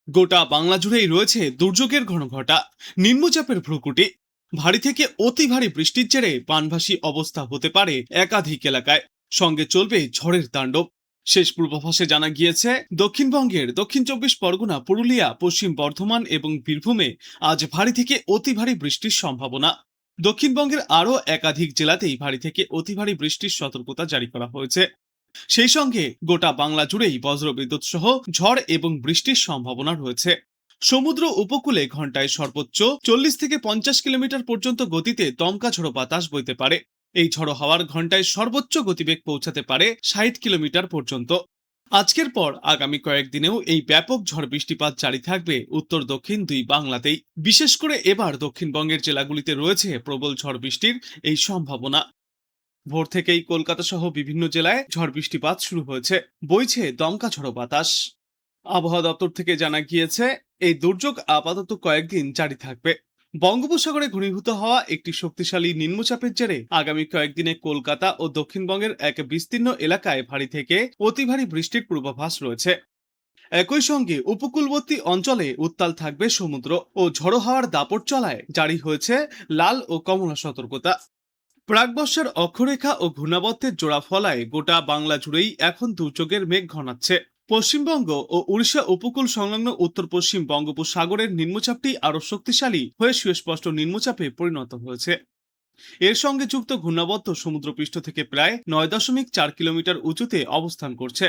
গোটা বাংলা জুড়েই রয়েছে দুর্যোগের ঘনঘটা। নিম্নচাপের ভ্রুকুটি, ভারী থেকে অতি ভারী বৃষ্টির জেরে বানভাসী অবস্থা হতে পারে একাধিক এলাকায়। সঙ্গে চলবে ঝড়ের তাণ্ডব। শেষ পূর্বাভাসে জানা গিয়েছে, দক্ষিণবঙ্গের দক্ষিণ 24 পরগনা, পুরুলিয়া, পশ্চিম বর্ধমান এবং বীরভূমে আজ ভারী থেকে অতি ভারী বৃষ্টির সম্ভাবনা। দক্ষিণবঙ্গের আরও একাধিক জেলাতেই ভারী থেকে অতি ভারী বৃষ্টির সতর্কতা জারি করা হয়েছে। সেই সঙ্গে গোটা বাংলা জুড়েই বজ্রবিদ্যুৎ সহ ঝড় এবং বৃষ্টির সম্ভাবনা রয়েছে। সমুদ্র উপকূলে ঘন্টায় সর্বোচ্চ 40 থেকে 50 কিলোমিটার পর্যন্ত গতিতে দমকা ঝড়ো বাতাস বইতে পারে। এই ঝড়ো হাওয়ার ঘন্টায় সর্বোচ্চ গতিবেগ পৌঁছাতে পারে 60 কিলোমিটার পর্যন্ত। আজকের পর আগামী কয়েকদিনেও এই ব্যাপক ঝড় বৃষ্টিপাত জারি থাকবে উত্তর দক্ষিণ দুই বাংলাতেই। বিশেষ করে এবার দক্ষিণবঙ্গের জেলাগুলিতে রয়েছে প্রবল ঝড় বৃষ্টির এই সম্ভাবনা। ভোর থেকেই কলকাতা সহ বিভিন্ন জেলায় ঝড় বৃষ্টিপাত শুরু হয়েছে, বইছে দমকা ঝড়ো বাতাস। আবহাওয়া দপ্তর থেকে জানা গিয়েছে, এই দুর্যোগ আপাতত কয়েকদিন জারি থাকবে। বঙ্গোপসাগরে ঘনীভূত হওয়া একটি শক্তিশালী নিম্নচাপের জেরে আগামী কয়েকদিনে কলকাতা ও দক্ষিণবঙ্গের এক বিস্তীর্ণ এলাকায় ভারী থেকে অতি ভারী বৃষ্টির পূর্বাভাস রয়েছে। একই সঙ্গে উপকূলবর্তী অঞ্চলে উত্তাল থাকবে সমুদ্র ও ঝড়ো হাওয়ার দাপট চলায় জারি হয়েছে লাল ও কমলা সতর্কতা। প্রাকবর্ষার অক্ষরেখা ও ঘূর্ণাবর্তের জোড়া ফলায় গোটা বাংলা জুড়েই এখন দুর্যোগের মেঘ ঘনাচ্ছে। পশ্চিমবঙ্গ ও উড়িষ্যা উপকূল সংলগ্ন উত্তর পশ্চিম বঙ্গোপসাগরের নিম্নচাপটি আরো শক্তিশালী হয়ে সুস্পষ্ট নিম্নচাপে পরিণত হয়েছে। এর সঙ্গে যুক্ত ঘূর্ণাবর্ত সমুদ্রপৃষ্ঠ থেকে প্রায় 9.4 কিলোমিটার উঁচুতে অবস্থান করছে।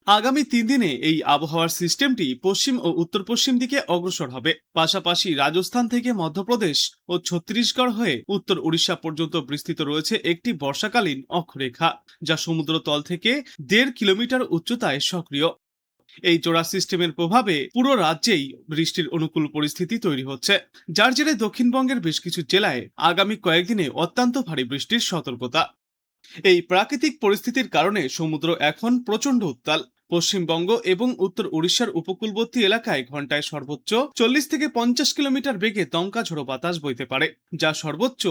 আগামী 3 দিনে এই আবহাওয়ার সিস্টেমটি পশ্চিম ও উত্তর পশ্চিম দিকে অগ্রসর হবে। পাশাপাশি রাজস্থান থেকে মধ্যপ্রদেশ ও ছত্তিশগড় হয়ে উত্তর উড়িষ্যা পর্যন্ত বিস্তৃত রয়েছে একটি বর্ষাকালীন অক্ষরেখা, যা সমুদ্রতল থেকে 1.5 কিলোমিটার উচ্চতায় সক্রিয়। এই জোড়া সিস্টেমের প্রভাবে পুরো রাজ্যেই বৃষ্টির অনুকূল পরিস্থিতি তৈরি হচ্ছে, যার জেরে দক্ষিণবঙ্গের বেশ কিছু জেলায় আগামী কয়েকদিনে অত্যন্ত ভারী বৃষ্টির সতর্কতা। এই প্রাকৃতিক পরিস্থিতির কারণে সমুদ্র এখন প্রচন্ড উত্তাল। পশ্চিমবঙ্গ এবং উত্তর উড়িষ্যার উপকূলবর্তী এলাকায় ঘন্টায় সর্বোচ্চ 40 থেকে 50 কিলোমিটার বেগে দমকা ঝড়ো বাতাস বইতে পারে, যা সর্বোচ্চ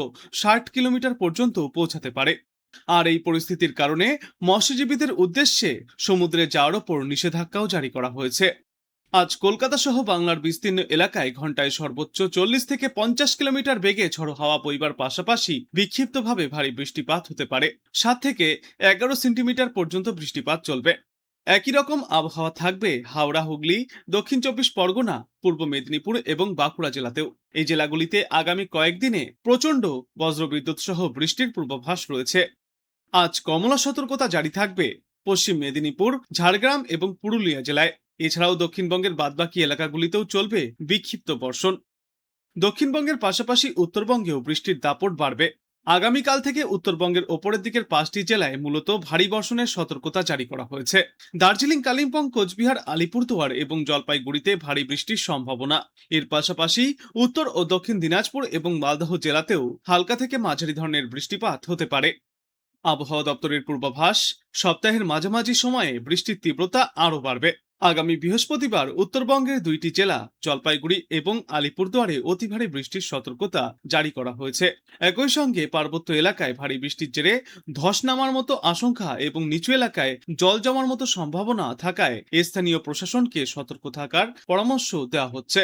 60 কিলোমিটার পর্যন্ত পৌঁছাতে পারে। আর এই পরিস্থিতির কারণে মৎস্যজীবীদের উদ্দেশ্যে সমুদ্রে যাওয়ার ওপর নিষেধাজ্ঞাও জারি করা হয়েছে। আজ কলকাতা সহ বাংলার বিস্তীর্ণ এলাকায় ঘন্টায় সর্বোচ্চ 40 থেকে 50 কিলোমিটার বেগে ঝড়ো হাওয়া বইবার পাশাপাশি বিক্ষিপ্তভাবে ভারী বৃষ্টিপাত হতে পারে। 7 থেকে 11 সেন্টিমিটার পর্যন্ত বৃষ্টিপাত চলবে। একই রকম আবহাওয়া থাকবে হাওড়া, হুগলি, দক্ষিণ 24 পরগনা, পূর্ব মেদিনীপুর এবং বাঁকুড়া জেলাতেও। এই জেলাগুলিতে আগামী কয়েকদিনে প্রচন্ড বজ্রবিদ্যুৎ সহ বৃষ্টির পূর্বাভাস রয়েছে। আজ কমলা সতর্কতা জারি থাকবে পশ্চিম মেদিনীপুর, ঝাড়গ্রাম এবং পুরুলিয়া জেলায়। এছাড়াও দক্ষিণবঙ্গের বাদবাকি এলাকাগুলিতেও চলবে বিক্ষিপ্ত বর্ষণ। দক্ষিণবঙ্গের পাশাপাশি উত্তরবঙ্গেও বৃষ্টির দাপট বাড়বে। আগামীকাল থেকে উত্তরবঙ্গের ওপরের দিকের 5টি জেলায় মূলত ভারী বর্ষণের সতর্কতা জারি করা হয়েছে। দার্জিলিং, কালিম্পং, কোচবিহার, আলিপুরদুয়ার এবং জলপাইগুড়িতে ভারী বৃষ্টির সম্ভাবনা। এর পাশাপাশি উত্তর ও দক্ষিণ দিনাজপুর এবং মালদহ জেলাতেও হালকা থেকে মাঝারি ধরনের বৃষ্টিপাত হতে পারে। আবহাওয়া দপ্তরের পূর্বাভাস, সপ্তাহের মাঝামাঝি সময়ে বৃষ্টির তীব্রতা আরও বাড়বে। আগামী বৃহস্পতিবার উত্তরবঙ্গের 2টি জেলা জলপাইগুড়ি এবং আলিপুরদুয়ারে অতি ভারী বৃষ্টির সতর্কতা জারি করা হয়েছে। একই সঙ্গে পার্বত্য এলাকায় ভারী বৃষ্টির জেরে ধস নামার মতো আশঙ্কা এবং নিচু এলাকায় জল জমার মতো সম্ভাবনা থাকায় স্থানীয় প্রশাসনকে সতর্ক থাকার পরামর্শ দেওয়া হচ্ছে।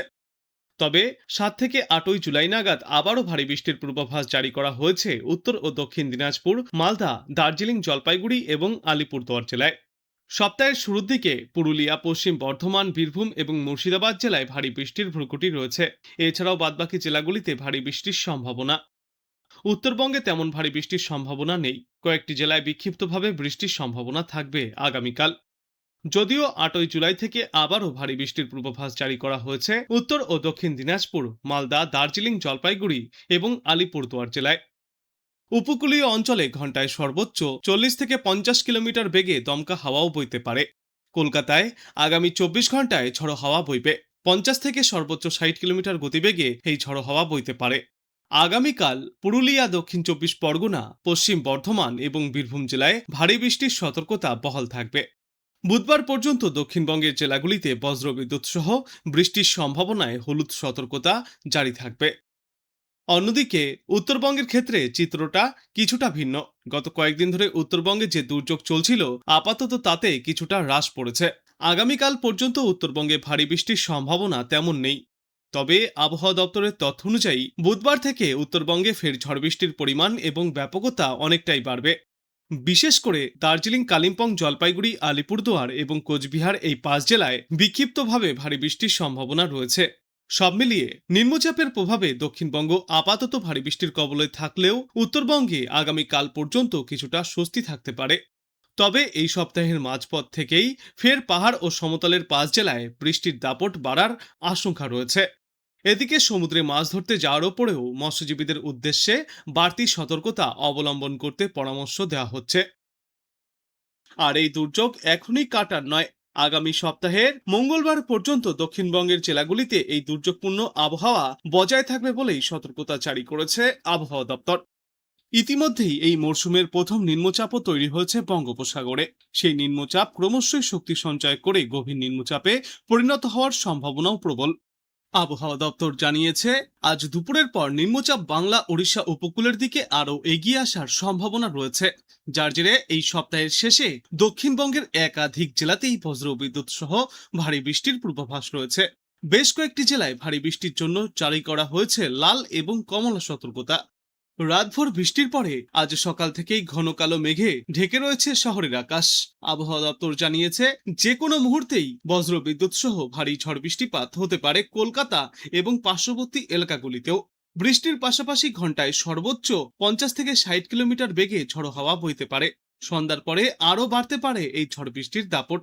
তবে 7 থেকে 8 জুলাই নাগাদ আবারও ভারী বৃষ্টির পূর্বাভাস জারি করা হয়েছে উত্তর ও দক্ষিণ দিনাজপুর, মালদা, দার্জিলিং, জলপাইগুড়ি এবং আলিপুরদুয়ার জেলায়। সপ্তাহের শুরুর দিকে পুরুলিয়া, পশ্চিম বর্ধমান, বীরভূম এবং মুর্শিদাবাদ জেলায় ভারী বৃষ্টির ভ্রুকুটি রয়েছে। এছাড়াও বাদবাকি জেলাগুলিতে ভারী বৃষ্টির সম্ভাবনা। উত্তরবঙ্গে তেমন ভারী বৃষ্টির সম্ভাবনা নেই। কয়েকটি জেলায় বিক্ষিপ্তভাবে বৃষ্টির সম্ভাবনা থাকবে আগামীকাল। যদিও 8 জুলাই থেকে আবারও ভারী বৃষ্টির পূর্বাভাস জারি করা হয়েছে উত্তর ও দক্ষিণ দিনাজপুর, মালদা, দার্জিলিং, জলপাইগুড়ি এবং আলিপুরদুয়ার জেলায়। উপকূলীয় অঞ্চলে ঘন্টায় সর্বোচ্চ 40 থেকে 50 কিলোমিটার বেগে দমকা হাওয়াও বইতে পারে। কলকাতায় আগামী 24 ঘন্টায় ঝড়ো হাওয়া বইবে। 50 থেকে সর্বোচ্চ 60 কিলোমিটার গতিবেগে এই ঝড়ো হাওয়া বইতে পারে। আগামীকাল পুরুলিয়া, দক্ষিণ 24 পরগনা, পশ্চিম বর্ধমান এবং বীরভূম জেলায় ভারী বৃষ্টির সতর্কতা বহাল থাকবে। বুধবার পর্যন্ত দক্ষিণবঙ্গের জেলাগুলিতে বজ্রবিদ্যুৎ সহ বৃষ্টির সম্ভাবনায় হলুদ সতর্কতা জারি থাকবে। অন্যদিকে উত্তরবঙ্গের ক্ষেত্রে চিত্রটা কিছুটা ভিন্ন। গত কয়েকদিন ধরে উত্তরবঙ্গে যে দুর্যোগ চলছিল, আপাতত তাতে কিছুটা হ্রাস পড়েছে। আগামীকাল পর্যন্ত উত্তরবঙ্গে ভারী বৃষ্টির সম্ভাবনা তেমন নেই। তবে আবহাওয়া দপ্তরের তথ্য অনুযায়ী বুধবার থেকে উত্তরবঙ্গে ফের ঝড় বৃষ্টির পরিমাণ এবং ব্যাপকতা অনেকটাই বাড়বে। বিশেষ করে দার্জিলিং, কালিম্পং, জলপাইগুড়ি, আলিপুরদুয়ার এবং কোচবিহার এই 5 জেলায় বিক্ষিপ্তভাবে ভারী বৃষ্টির সম্ভাবনা রয়েছে। সব মিলিয়ে নিম্নচাপের প্রভাবে দক্ষিণবঙ্গ আপাতত ভারী বৃষ্টির কবলে থাকলেও উত্তরবঙ্গে আগামীকাল পর্যন্ত কিছুটা স্বস্তি থাকতে পারে। তবে এই সপ্তাহের মাঝপথ থেকেই ফের পাহাড় ও সমতলের 5 জেলায় বৃষ্টির দাপট বাড়ার আশঙ্কা রয়েছে। এদিকে সমুদ্রে মাছ ধরতে যাওয়ার ওপরেও মৎস্যজীবীদের উদ্দেশ্যে বাড়তি সতর্কতা অবলম্বন করতে পরামর্শ দেওয়া হচ্ছে। আর এই দুর্যোগ এখনই কাটার নয়, আগামী সপ্তাহের মঙ্গলবার পর্যন্ত দক্ষিণবঙ্গের জেলাগুলিতে এই দুর্যোগপূর্ণ আবহাওয়া বজায় থাকবে বলেই সতর্কতা জারি করেছে আবহাওয়া দপ্তর। ইতিমধ্যেই এই মরশুমের প্রথম নিম্নচাপও তৈরি হয়েছে বঙ্গোপসাগরে। সেই নিম্নচাপ ক্রমশই শক্তি সঞ্চয় করে গভীর নিম্নচাপে পরিণত হওয়ার সম্ভাবনাও প্রবল। আবহাওয়া দপ্তর জানিয়েছে, আজ দুপুরের পর নিম্নচাপ বাংলা ওড়িশা উপকূলের দিকে আরও এগিয়ে আসার সম্ভাবনা রয়েছে, যার জেরে এই সপ্তাহের শেষে দক্ষিণবঙ্গের একাধিক জেলাতেই বজ্রবিদ্যুৎ সহ ভারী বৃষ্টির পূর্বাভাস রয়েছে। বেশ কয়েকটি জেলায় ভারী বৃষ্টির জন্য জারি করা হয়েছে লাল এবং কমলা সতর্কতা। রাতভর বৃষ্টির পরে আজ সকাল থেকেই ঘন কালো মেঘে ঢেকে রয়েছে শহরের আকাশ। আবহাওয়া দপ্তর জানিয়েছে, যে কোনো মুহূর্তেই বজ্রবিদ্যুৎ সহ ভারী ঝড় বৃষ্টিপাত হতে পারে কলকাতা এবং পার্শ্ববর্তী এলাকাগুলিতেও। বৃষ্টির পাশাপাশি ঘন্টায় সর্বোচ্চ 50 থেকে 60 কিলোমিটার বেগে ঝড়ো হাওয়া বইতে পারে। সন্ধ্যার পরে আরও বাড়তে পারে এই ঝড় বৃষ্টির দাপট।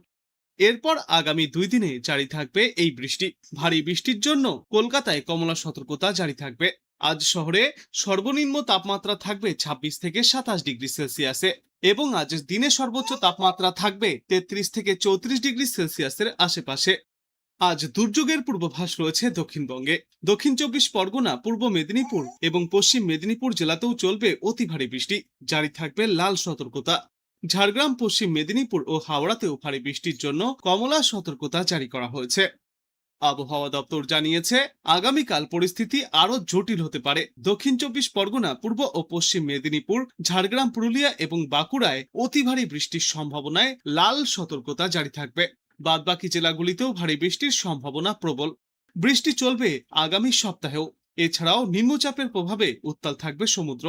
এরপর আগামী 2 দিনে জারি থাকবে এই বৃষ্টি। ভারী বৃষ্টির জন্য কলকাতায় কমলা সতর্কতা জারি থাকবে। আজ শহরে সর্বনিম্ন তাপমাত্রা থাকবে 26 থেকে 27 ডিগ্রি সেলসিয়াসে এবং আজ দিনে সর্বোচ্চ তাপমাত্রা থাকবে 33 থেকে 34 ডিগ্রি সেলসিয়াসের আশেপাশে। আজ দুর্যোগের পূর্বাভাস রয়েছে দক্ষিণবঙ্গে। দক্ষিণ 24 পরগনা, পূর্ব মেদিনীপুর এবং পশ্চিম মেদিনীপুর জেলাতেও চলবে অতি ভারী বৃষ্টি, জারি থাকবে লাল সতর্কতা। ঝাড়গ্রাম, পশ্চিম মেদিনীপুর ও হাওড়াতেও ভারী বৃষ্টির জন্য কমলা সতর্কতা জারি করা হয়েছে। আবহাওয়া দপ্তর জানিয়েছে, আগামীকাল পরিস্থিতি আরো জটিল হতে পারে। দক্ষিণ 24 পরগনা, পূর্ব ও পশ্চিম মেদিনীপুর, ঝাড়গ্রাম, পুরুলিয়া এবং বাঁকুড়ায় অতি ভারী বৃষ্টির সম্ভাবনায় লাল সতর্কতা জারি থাকবে। বাদবাকি জেলাগুলিতেও ভারী বৃষ্টির সম্ভাবনা প্রবল। বৃষ্টি চলবে আগামী সপ্তাহেও। এছাড়াও নিম্নচাপের প্রভাবে উত্তাল থাকবে সমুদ্র।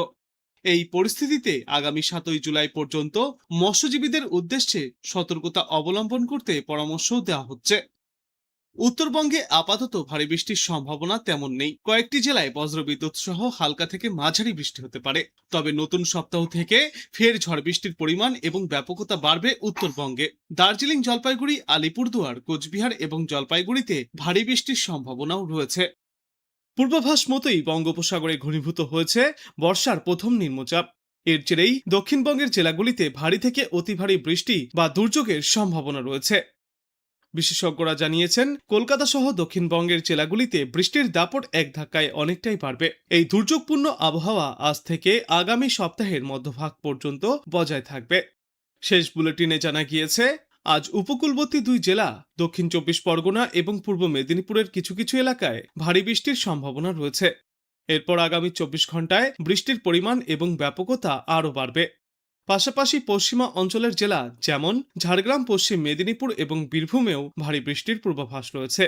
এই পরিস্থিতিতে আগামী 7 জুলাই পর্যন্ত মৎস্যজীবীদের উদ্দেশ্যে সতর্কতা অবলম্বন করতে পরামর্শ দেওয়া হচ্ছে। উত্তরবঙ্গে আপাতত ভারী বৃষ্টির সম্ভাবনা তেমন নেই। কয়েকটি জেলায় বজ্রবিদ্যুৎ সহ হালকা থেকে মাঝারি বৃষ্টি হতে পারে। তবে নতুন সপ্তাহ থেকে ফের ঝড় বৃষ্টির পরিমাণ এবং ব্যাপকতা বাড়বে উত্তরবঙ্গে। দার্জিলিং, জলপাইগুড়ি, আলিপুরদুয়ার, কোচবিহার এবং জলপাইগুড়িতে ভারী বৃষ্টির সম্ভাবনাও রয়েছে। পূর্বাভাস মতোই বঙ্গোপসাগরে ঘনীভূত হয়েছে বর্ষার প্রথম নিম্নচাপ। এর জেরেই দক্ষিণবঙ্গের জেলাগুলিতে ভারী থেকে অতি ভারী বৃষ্টি বা দুর্যোগের সম্ভাবনা রয়েছে। বিশেষজ্ঞরা জানিয়েছেন, কলকাতা সহ দক্ষিণবঙ্গের জেলাগুলিতে বৃষ্টির দাপট এক ধাক্কায় অনেকটাই বাড়বে। এই দুর্যোগপূর্ণ আবহাওয়া আজ থেকে আগামী সপ্তাহের মধ্যভাগ পর্যন্ত বজায় থাকবে। শেষ বুলেটিনে জানা গিয়েছে, আজ উপকূলবর্তী 2 জেলা দক্ষিণ 24 পরগনা এবং পূর্ব মেদিনীপুরের কিছু কিছু এলাকায় ভারী বৃষ্টির সম্ভাবনা রয়েছে। এরপর আগামী 24 ঘন্টায় বৃষ্টির পরিমাণ এবং ব্যাপকতা আরও বাড়বে। পাশাপাশি পশ্চিমা অঞ্চলের জেলা যেমন ঝাড়গ্রাম, পশ্চিম মেদিনীপুর এবং বীরভূমেও ভারী বৃষ্টির পূর্বাভাস রয়েছে।